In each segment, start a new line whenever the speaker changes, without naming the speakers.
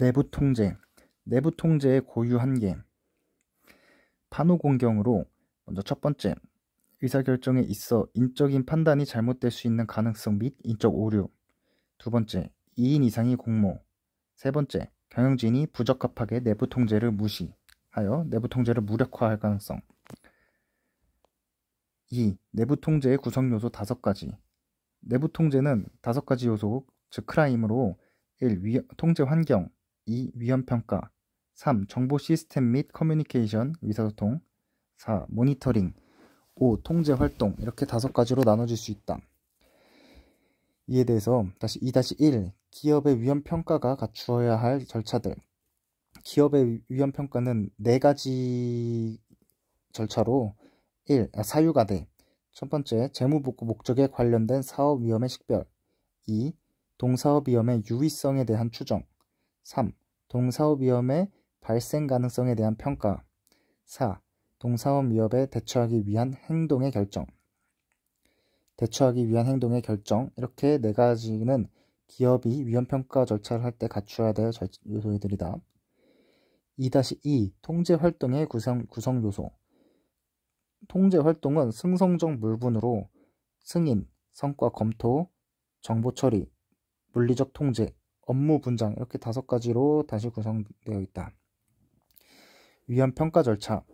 내부 통제. 내부 통제의 고유 한계. 판호 공경으로 먼저 첫 번째, 의사결정에 있어 인적인 판단이 잘못될 수 있는 가능성 및 인적 오류. 두 번째, 2인 이상의 공모. 세 번째, 경영진이 부적합하게 내부 통제를 무시하여 내부 통제를 무력화할 가능성. 2. 내부 통제의 구성 요소 5가지. 내부 통제는 5가지 요소, 즉 크라임으로 1. 통제 환경. 2. 위험 평가. 3. 정보 시스템 및 커뮤니케이션, 의사소통. 4. 모니터링. 5. 통제 활동. 이렇게 5가지로 나눠질 수 있다. 이에 대해서 다시 2-1. 기업의 위험 평가가 갖추어야 할 절차들. 기업의 위험 평가는 4가지 절차로 사유가 돼. 첫 번째, 재무복구 목적에 관련된 사업 위험의 식별. 2. 동사업 위험의 유의성에 대한 추정. 3. 동사업 위험의 발생 가능성에 대한 평가. 4. 동사업 위험에 대처하기 위한 행동의 결정. 이렇게 4가지는 기업이 위험평가 절차를 할 때 갖추어야 될 요소들이다. 2-2. 통제 활동의 구성 요소. 통제 활동은 승성적 물분으로 승인, 성과 검토, 정보 처리, 물리적 통제, 업무 분장 이렇게 5가지로 다시 구성되어 있다. 위험평가 절차.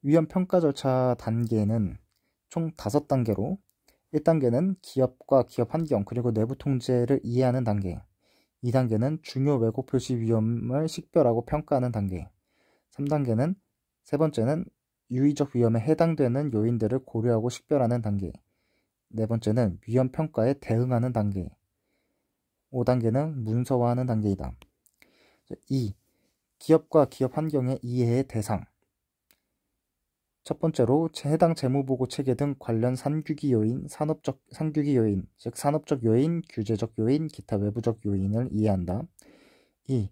위험평가 절차 단계는 총 5단계로 1단계는 기업과 기업 환경 그리고 내부 통제를 이해하는 단계. 2단계는 중요 왜곡 표시 위험을 식별하고 평가하는 단계. 3단계는 세 번째는 유의적 위험에 해당되는 요인들을 고려하고 식별하는 단계. 네 번째는 위험 평가에 대응하는 단계. 5단계는 문서화하는 단계이다. 2. 기업과 기업 환경의 이해의 대상. 첫 번째로 해당 재무보고 체계 등 관련 산규기 요인, 산규기 요인, 즉 산업적 요인, 규제적 요인, 기타 외부적 요인을 이해한다. 2.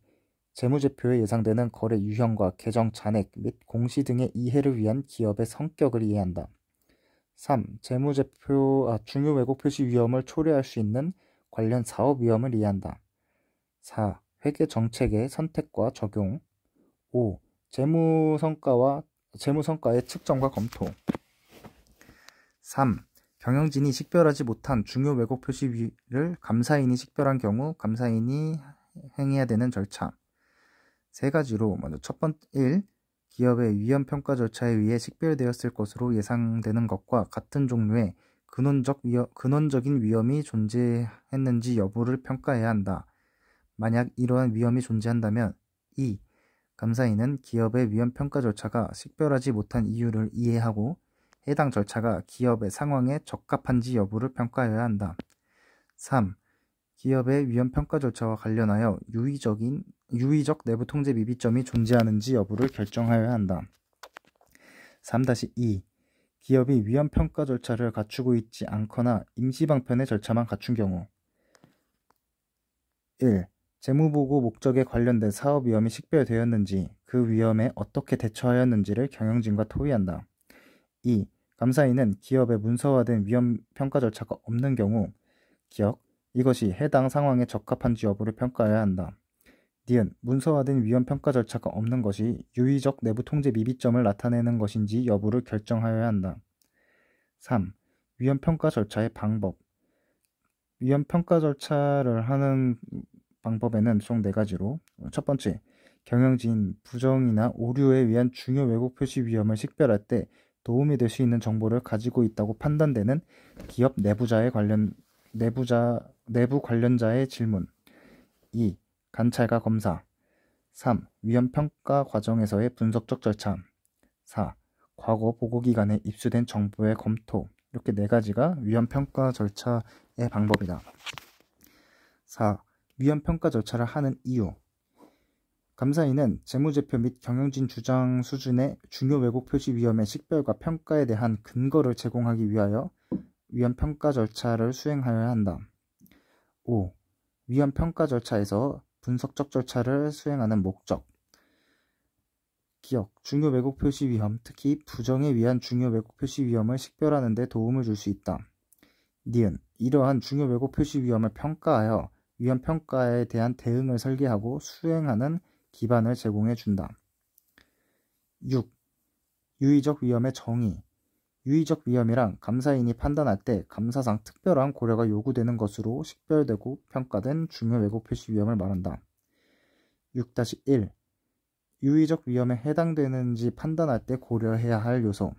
재무제표에 예상되는 거래 유형과 계정 잔액 및 공시 등의 이해를 위한 기업의 성격을 이해한다. 3. 중요 왜곡 표시 위험을 초래할 수 있는 관련 사업 위험을 이해한다. 4. 회계 정책의 선택과 적용. 5. 재무성과의 측정과 검토. 3. 경영진이 식별하지 못한 중요 왜곡 표시를 감사인이 식별한 경우 감사인이 행해야 되는 절차. 3가지로 먼저 첫 번째 1. 기업의 위험평가 절차에 의해 식별되었을 것으로 예상되는 것과 같은 종류의 근원적인 위험이 존재했는지 여부를 평가해야 한다. 만약 이러한 위험이 존재한다면 2. 감사인은 기업의 위험평가 절차가 식별하지 못한 이유를 이해하고 해당 절차가 기업의 상황에 적합한지 여부를 평가해야 한다. 3. 기업의 위험평가 절차와 관련하여 유의적 내부 통제 미비점이 존재하는지 여부를 결정하여야 한다. 3-2. 기업이 위험평가 절차를 갖추고 있지 않거나 임시방편의 절차만 갖춘 경우. 1. 재무보고 목적에 관련된 사업 위험이 식별되었는지, 그 위험에 어떻게 대처하였는지를 경영진과 토의한다. 2. 감사인은 기업의 문서화된 위험평가 절차가 없는 경우, 이것이 해당 상황에 적합한지 여부를 평가해야 한다. 문서화된 위험평가 절차가 없는 것이 유의적 내부 통제 미비점을 나타내는 것인지 여부를 결정하여야 한다. 3. 위험평가 절차의 방법. 위험평가 절차를 하는 방법에는 총 4가지로 첫 번째, 경영진 부정이나 오류에 의한 중요 왜곡 표시 위험을 식별할 때 도움이 될 수 있는 정보를 가지고 있다고 판단되는 기업 내부 관련자의 질문. 2. 관찰과 검사. 3. 위험평가 과정에서의 분석적 절차. 4. 과거 보고기관에 입수된 정보의 검토. 이렇게 4가지가 위험평가 절차의 방법이다. 4. 위험평가 절차를 하는 이유. 감사인은 재무제표 및 경영진 주장 수준의 중요 왜곡 표시 위험의 식별과 평가에 대한 근거를 제공하기 위하여 위험평가 절차를 수행하여야 한다. 5. 위험평가 절차에서 분석적 절차를 수행하는 목적. 중요 왜곡 표시 위험, 특히 부정에 의한 중요 왜곡 표시 위험을 식별하는 데 도움을 줄 수 있다. 이러한 중요 왜곡 표시 위험을 평가하여 위험 평가에 대한 대응을 설계하고 수행하는 기반을 제공해 준다. 6. 유의적 위험의 정의. 유의적 위험이란 감사인이 판단할 때 감사상 특별한 고려가 요구되는 것으로 식별되고 평가된 중요 왜곡 표시 위험을 말한다. 6-1. 유의적 위험에 해당되는지 판단할 때 고려해야 할 요소.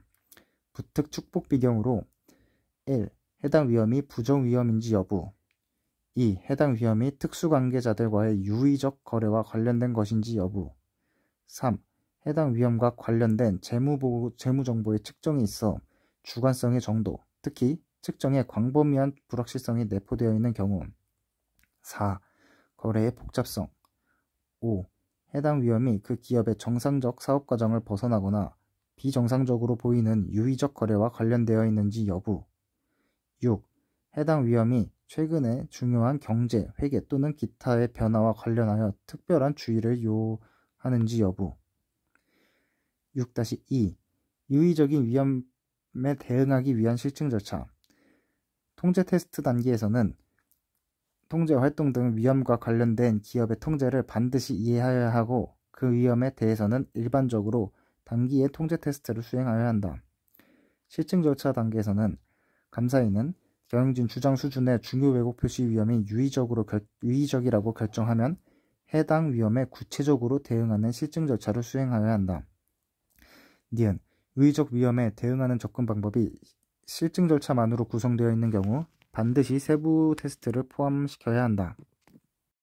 부특 축복 비경으로 1. 해당 위험이 부정 위험인지 여부. 2. 해당 위험이 특수관계자들과의 유의적 거래와 관련된 것인지 여부. 3. 해당 위험과 관련된 재무정보의 측정이 있어 주관성의 정도, 특히 측정에 광범위한 불확실성이 내포되어 있는 경우. 4. 거래의 복잡성. 5. 해당 위험이 그 기업의 정상적 사업 과정을 벗어나거나 비정상적으로 보이는 유의적 거래와 관련되어 있는지 여부. 6. 해당 위험이 최근의 중요한 경제, 회계 또는 기타의 변화와 관련하여 특별한 주의를 요하는지 여부. 6-2. 유의적인 위험에 대응하기 위한 실증 절차. 통제 테스트 단계에서는 통제 활동 등 위험과 관련된 기업의 통제를 반드시 이해하여야 하고 그 위험에 대해서는 일반적으로 단기의 통제 테스트를 수행하여야 한다. 실증 절차 단계에서는 감사인은 경영진 주장 수준의 중요 왜곡 표시 위험이 유의적이라고 결정하면 해당 위험에 구체적으로 대응하는 실증 절차를 수행하여야 한다. 니은 유의적 위험에 대응하는 접근 방법이 실증 절차만으로 구성되어 있는 경우 반드시 세부 테스트를 포함시켜야 한다.